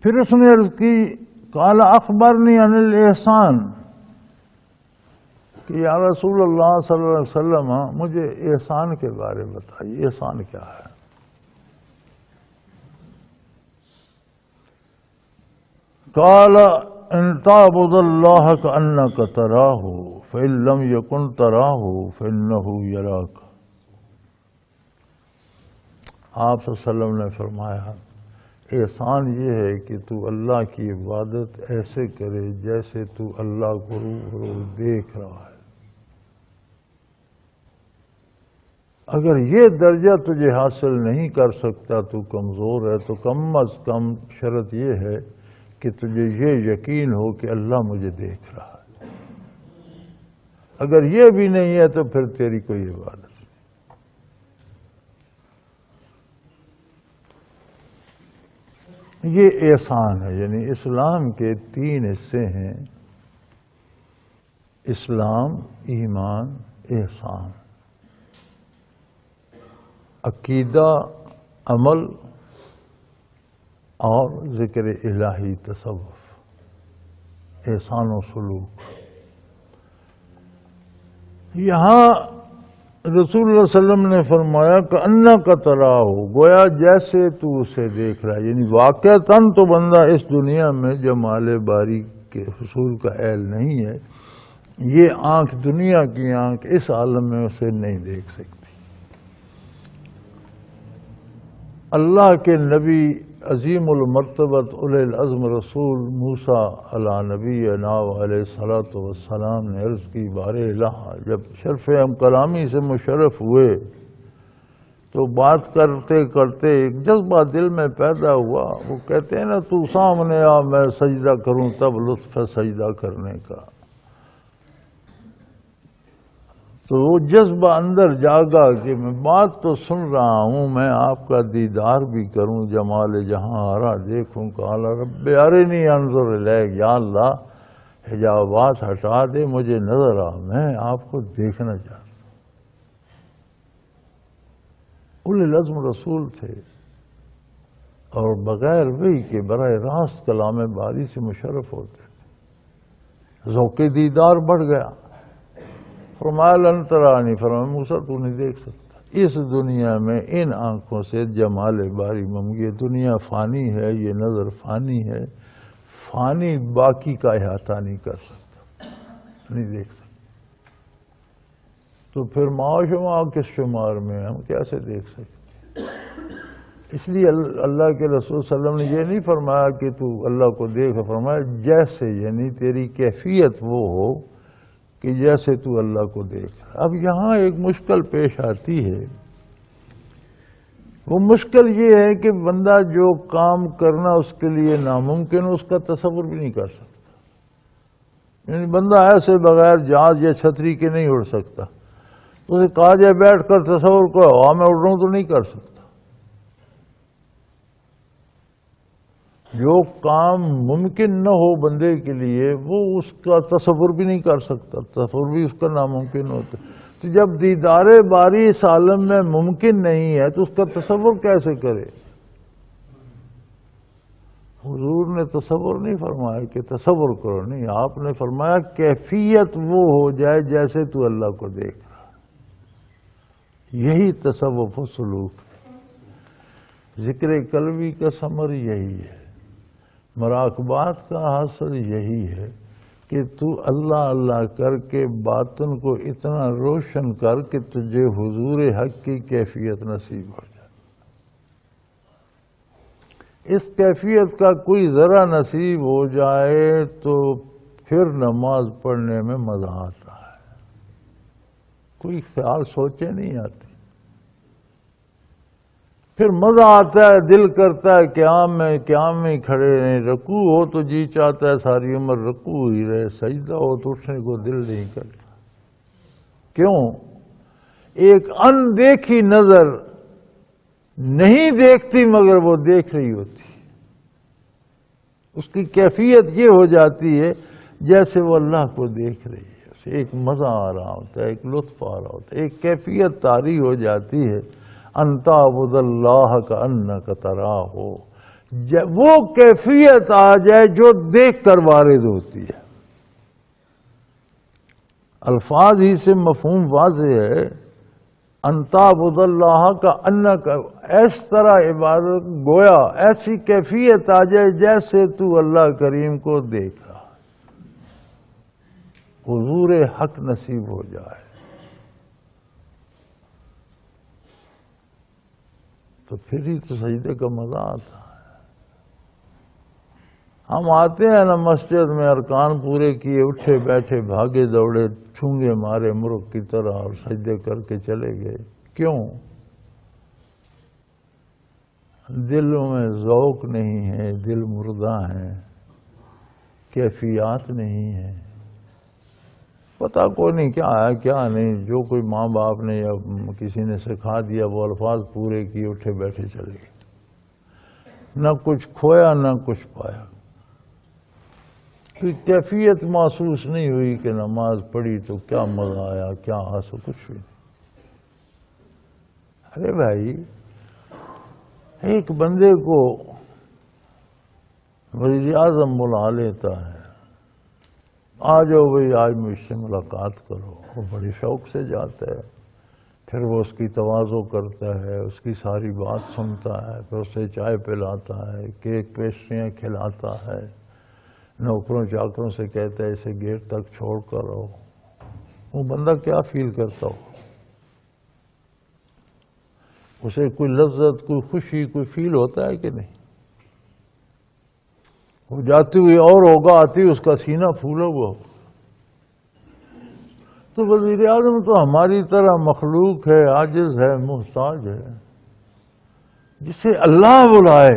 پھر اس نے عرض کی قال اخبرنی عن الاحسان کہ یا رسول اللہ صلی اللہ علیہ وسلم مجھے احسان کے بارے بتائیے، احسان کیا ہے؟ قال ان تعبد اللہ کأنک تراہ فإن لم یکن تراہ فإنہ یراک۔ آپ صلی اللہ علیہ وسلم نے فرمایا احسان یہ ہے کہ تو اللہ کی عبادت ایسے کرے جیسے تو اللہ کو روبرو دیکھ رہا ہے۔ اگر یہ درجہ تجھے حاصل نہیں کر سکتا تو کمزور ہے، تو کم از کم شرط یہ ہے کہ تجھے یہ یقین ہو کہ اللہ مجھے دیکھ رہا ہے۔ اگر یہ بھی نہیں ہے تو پھر تیری کوئی عبادت نہیں۔ یہ احسان ہے، یعنی اسلام کے 3 حصے ہیں: اسلام، ایمان، احسان۔ عقیدہ، عمل اور ذکر الہی، تصوف، احسان و سلوک۔ یہاں رسول اللہ صلی اللہ علیہ وسلم نے فرمایا کہ انک تراہ، گویا جیسے تو اسے دیکھ رہا ہے، یعنی واقعتاً تو بندہ اس دنیا میں جمال باری کے حصول کا اہل نہیں ہے، یہ آنکھ، دنیا کی آنکھ اس عالم میں اسے نہیں دیکھ سکتی۔ اللہ کے نبی عظیم المرتبت اولی العزم رسول موسیٰ علی نبینا علیہ الصلوۃ والسلام نے عرض کی بار الہ، جب شرف کلامی سے مشرف ہوئے تو بات کرتے کرتے ایک جذبہ دل میں پیدا ہوا۔ وہ کہتے ہیں نا تو سامنے آ میں سجدہ کروں تب لطف ہے سجدہ کرنے کا۔ تو وہ جذبہ اندر جاگا کہ میں بات تو سن رہا ہوں، میں آپ کا دیدار بھی کروں، جمال جہاں آرا دیکھوں۔ قال رب ارنی انظر الیک، یا اللہ حجابات ہٹا دے، مجھے نظر آ، میں آپ کو دیکھنا چاہتا ہوں۔ اولی العزم رسول تھے اور بغیر وحی کے براہ راست کلام باری سے مشرف ہوتے تھے۔ ذوق دیدار بڑھ گیا۔ فرمایا لن ترانی، فرمایا موسیٰ تو نہیں دیکھ سکتا اس دنیا میں ان آنکھوں سے جمال باری یہ دنیا فانی ہے، یہ نظر فانی ہے، فانی باقی کا احاطہ نہیں کر سکتا، نہیں دیکھ سکتا۔ تو پھر معاشمہ کس شمار میں ہم کیسے دیکھ سکتے؟ اس لیے اللہ کے رسول صلی اللہ علیہ وسلم نے یہ نہیں فرمایا کہ تو اللہ کو دیکھ، فرمایا جیسے، یعنی تیری کیفیت وہ ہو کہ جیسے تو اللہ کو دیکھ رہا۔ اب یہاں ایک مشکل پیش آتی ہے، وہ مشکل یہ ہے کہ بندہ جو کام کرنا اس کے لیے ناممکن، اس کا تصور بھی نہیں کر سکتا۔ یعنی بندہ ایسے بغیر جہاز یا چھتری کے نہیں اڑ سکتا، تو اسے کہا جائے بیٹھ کر تصور کرو ہوا میں اڑ رہا ہوں، تو نہیں کر سکتا۔ جو کام ممکن نہ ہو بندے کے لیے وہ اس کا تصور بھی نہیں کر سکتا، تصور بھی اس کا ناممکن ہوتا ہے۔ تو جب دیدار باری اس عالم میں ممکن نہیں ہے تو اس کا تصور کیسے کرے؟ حضور نے تصور نہیں فرمایا کہ تصور کرو، نہیں، آپ نے فرمایا کیفیت وہ ہو جائے جیسے تو اللہ کو دیکھ رہا۔ یہی تصوف و سلوک ہے۔ ذکر قلبی کا ثمر یہی ہے، مراقبات کا حاصل یہی ہے کہ تو اللہ اللہ کر کے باطن کو اتنا روشن کر کہ تجھے حضور حق کی کیفیت نصیب ہو جائے۔ اس کیفیت کا کوئی ذرا نصیب ہو جائے تو پھر نماز پڑھنے میں مزہ آتا ہے، کوئی خیال سوچے نہیں آتے، پھر مزہ آتا ہے، دل کرتا ہے قیام میں کھڑے رہیں، رکوع ہو تو جی چاہتا ہے ساری عمر رکوع ہی رہے، سجدہ ہو تو اٹھنے کو دل نہیں کرتا۔ کیوں؟ ایک اندیکھی نظر نہیں دیکھتی مگر وہ دیکھ رہی ہوتی، اس کی کیفیت یہ ہو جاتی ہے جیسے وہ اللہ کو دیکھ رہی ہے، اسے ایک مزہ آ رہا ہوتا ہے، ایک لطف آ رہا ہوتا ہے، ایک کیفیت طاری ہو جاتی ہے۔ ان تعبد اللہ کأنک تراہ، وہ کیفیت آ جائے جو دیکھ کر وارد ہوتی ہے. الفاظ ہی سے مفہوم واضح ہے. انتا عبد اللہ کا ان کا اس طرح عبادت گویا ایسی کیفیت آ جائے جیسے تو اللہ کریم کو دیکھ رہا. حضور حق نصیب ہو جائے تو پھر ہی تو سجدے کا مزہ آتا ہے. ہم آتے ہیں نا مسجد میں، ارکان پورے کیے، اٹھے بیٹھے، بھاگے دوڑے، چھونگے مارے مرغ کی طرح اور سجدے کر کے چلے گئے. کیوں؟ دلوں میں ذوق نہیں ہے، دل مردہ ہیں، کیفیات نہیں ہے. پتہ کوئی نہیں کیا ہے کیا نہیں، جو کوئی ماں باپ نے یا کسی نے سکھا دیا وہ الفاظ پورے کیے، اٹھے بیٹھے چلے گئے. نہ کچھ کھویا نہ کچھ پایا. کوئی کیفیت محسوس نہیں ہوئی کہ نماز پڑھی تو کیا مزہ آیا، کیا حاصل، کچھ بھی نہیں. ارے بھائی، ایک بندے کو وزیر اعظم بلا لیتا ہے، آ جاؤ بھائی آج مجھ سے ملاقات کرو. وہ بڑی شوق سے جاتا ہے. پھر وہ اس کی تواضع کرتا ہے، اس کی ساری بات سنتا ہے، پھر اسے چائے پلاتا ہے، کیک پیسٹریاں کھلاتا ہے، نوکروں چاکروں سے کہتا ہے اسے گیٹ تک چھوڑ کر آؤ. وہ بندہ کیا فیل کرتا ہو؟ اسے کوئی لذت، کوئی خوشی، کوئی فیل ہوتا ہے کہ نہیں؟ وہ جاتی ہوئی اور ہوگا، آتی اس کا سینہ پھولا ہوا. تو وزیر اعظم تو ہماری طرح مخلوق ہے، عاجز ہے، محتاج ہے. جسے اللہ بلائے،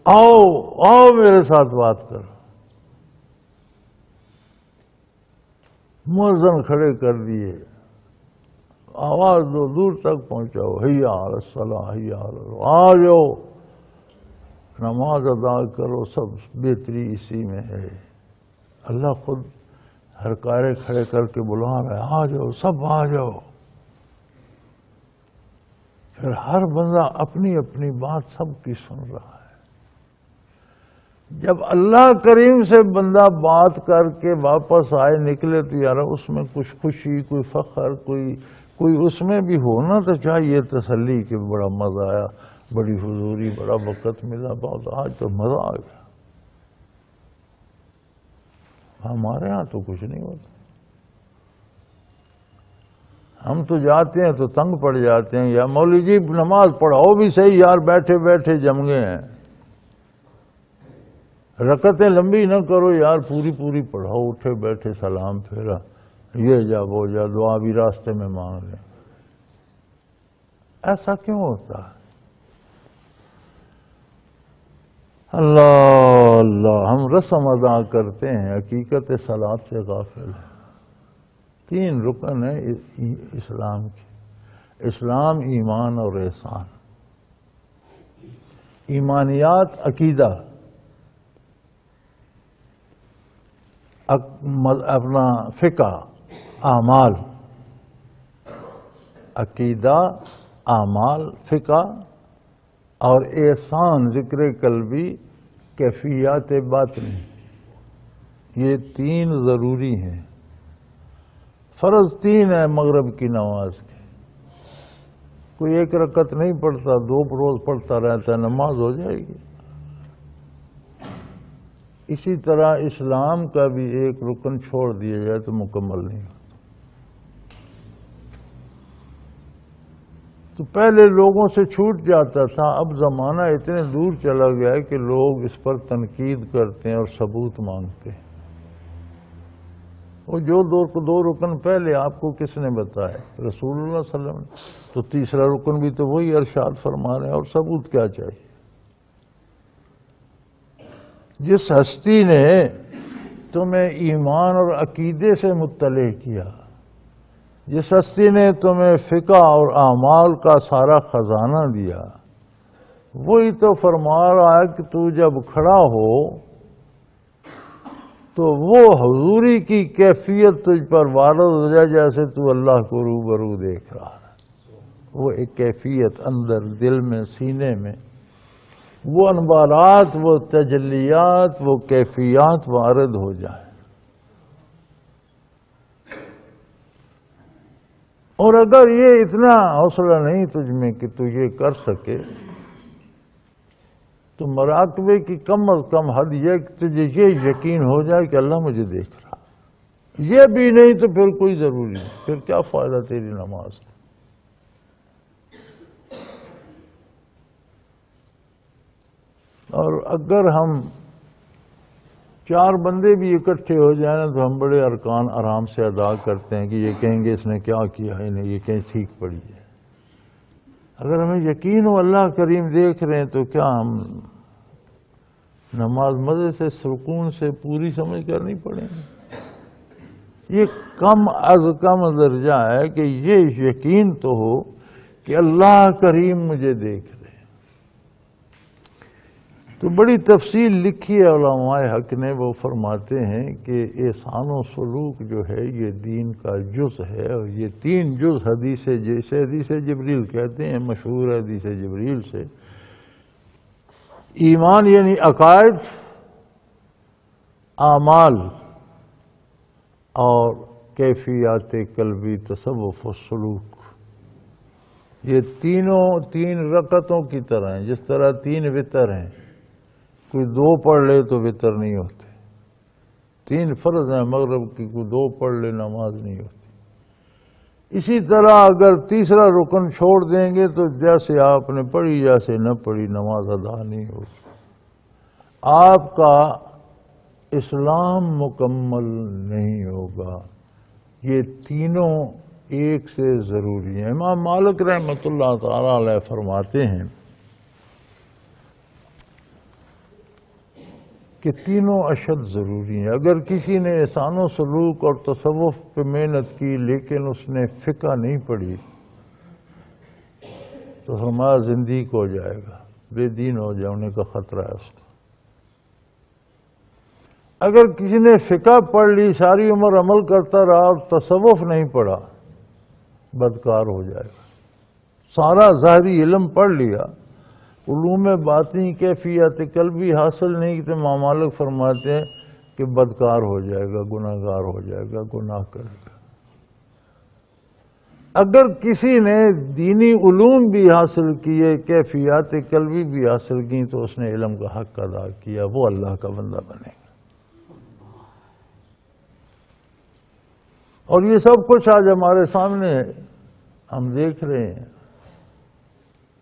آؤ آؤ میرے ساتھ بات کرو. مؤذن کھڑے کر دیے، آواز دو، دور تک پہنچاؤ، حی علی الصلاۃ، حی علی، آ جاؤ نماز ادا کرو. سب بہتری اسی میں ہے. اللہ خود ہر کارے کھڑے کر کے بلا رہا ہے، آ جاؤ سب آ جاؤ. پھر ہر بندہ اپنی اپنی بات سب کی سن رہا ہے. جب اللہ کریم سے بندہ بات کر کے واپس آئے نکلے تو یار اس میں کچھ خوشی، کوئی فخر، کوئی اس میں بھی ہونا تو چاہیے تسلی کہ بڑا مزہ آیا، بڑی حضوری، بڑا وقت ملا، بہت آج تو مزہ آ گیا. ہمارے ہاں تو کچھ نہیں ہوتا. ہم تو جاتے ہیں تو تنگ پڑ جاتے ہیں، یا مولوی جی نماز پڑھاؤ بھی صحیح یار، بیٹھے بیٹھے جم گئے ہیں. رکعتیں لمبی نہ کرو یار، پوری پوری پڑھاؤ، اٹھے بیٹھے سلام پھیرا، یہ جا وہ جا، دعا بھی راستے میں مانگ لیں. ایسا کیوں ہوتا ہے؟ اللہ اللہ، ہم رسم ادا کرتے ہیں، حقیقت صلاۃ سے غافل ہے. 3 رکن ہیں اسلام کے: اسلام، ایمان اور احسان. ایمانیات عقیدہ، اپنا فقہ، اعمال. عقیدہ، اعمال، فقہ اور احسان ذکر قلبی، کیفیات باطنی. یہ 3 ضروری ہیں. فرض 3 ہے مغرب کی نماز کے. کوئی 1 رکعت نہیں پڑھتا، 2 روز پڑھتا رہتا ہے، نماز ہو جائے گی. اسی طرح اسلام کا بھی 1 رکن چھوڑ دیا جائے تو مکمل نہیں. تو پہلے لوگوں سے چھوٹ جاتا تھا، اب زمانہ اتنے دور چلا گیا ہے کہ لوگ اس پر تنقید کرتے ہیں اور ثبوت مانگتے ہیں. وہ جو 2 رکن پہلے آپ کو کس نے بتایا؟ رسول اللہ صلی اللہ علیہ وسلم نے. تو تیسرا رکن بھی تو وہی ارشاد فرما رہے ہیں، اور ثبوت کیا چاہیے؟ جس ہستی نے تمہیں ایمان اور عقیدے سے مطلع کیا، جس ہستی نے تمہیں فقہ اور اعمال کا سارا خزانہ دیا، وہی تو فرما رہا ہے کہ تو جب کھڑا ہو تو وہ حضوری کی کیفیت تجھ پر وارد ہو جائے جیسے تو اللہ کو روبرو دیکھ رہا ہے. وہ ایک کیفیت اندر دل میں، سینے میں وہ انوارات، وہ تجلیات، وہ کیفیات وارد ہو جائیں۔ اور اگر یہ اتنا حوصلہ نہیں تجھ میں کہ تو یہ کر سکے، تو مراقبے کی کم از کم حد یہ کہ تجھے یہ یقین ہو جائے کہ اللہ مجھے دیکھ رہا۔ یہ بھی نہیں تو پھر کوئی ضروری نہیں، پھر کیا فائدہ تیری نماز کا۔ اور اگر ہم 4 بندے بھی اکٹھے ہو جائیں نا تو ہم بڑے ارکان آرام سے ادا کرتے ہیں کہ یہ کہیں گے اس نے کیا کیا ہے، انہیں یہ کہیں ٹھیک پڑی ہے۔ اگر ہمیں یقین ہو اللہ کریم دیکھ رہے ہیں تو کیا ہم نماز مزے سے سکون سے پوری سمجھ کر نہیں پڑھیں گے؟ یہ کم از کم درجہ ہے کہ یہ یقین تو ہو کہ اللہ کریم مجھے دیکھ رہے ہیں۔ تو بڑی تفصیل لکھی ہے علماء حق نے، وہ فرماتے ہیں کہ احسان و سلوک جو ہے یہ دین کا جز ہے، اور یہ 3 جز حدیث جبریل کہتے ہیں، مشہور حدیث جبریل سے۔ ایمان یعنی عقائد، اعمال، اور کیفیات قلبی، تصوف و سلوک۔ یہ تینوں 3 رکعتوں کی طرح ہیں، جس طرح 3 وتر ہیں۔ کوئی 2 پڑھ لے تو وتر نہیں ہوتے، 3 فرض ہیں مغرب کی، کوئی 2 پڑھ لے نماز نہیں ہوتی۔ اسی طرح اگر تیسرا رکن چھوڑ دیں گے تو جیسے آپ نے پڑھی جیسے نہ پڑھی نماز ادا نہیں ہوگی۔ آپ کا اسلام مکمل نہیں ہوگا۔ یہ تینوں ایک سے ضروری ہیں۔ امام مالک رحمۃ اللہ تعالی علیہ فرماتے ہیں کہ تینوں اشد ضروری ہیں۔ اگر کسی نے احسان و سلوک اور تصوف پہ محنت کی لیکن اس نے فقہ نہیں پڑھی تو ہمارا زندگی ہو جائے گا، بے دین ہو جانے کا خطرہ ہے اس کو۔ اگر کسی نے فقہ پڑھ لی، ساری عمر عمل کرتا رہا اور تصوف نہیں پڑھا، بدکار ہو جائے گا۔ سارا ظاہری علم پڑھ لیا، علوم باطنی کیفیت قلبی حاصل نہیں تو امام مالک فرماتے ہیں کہ بدکار ہو جائے گا، گناہ گار ہو جائے گا، گناہ کرے گا۔ اگر کسی نے دینی علوم بھی حاصل کیے، کیفیات قلبی بھی حاصل کی، تو اس نے علم کا حق ادا کیا، وہ اللہ کا بندہ بنے گا۔ اور یہ سب کچھ آج ہمارے سامنے ہے، ہم دیکھ رہے ہیں۔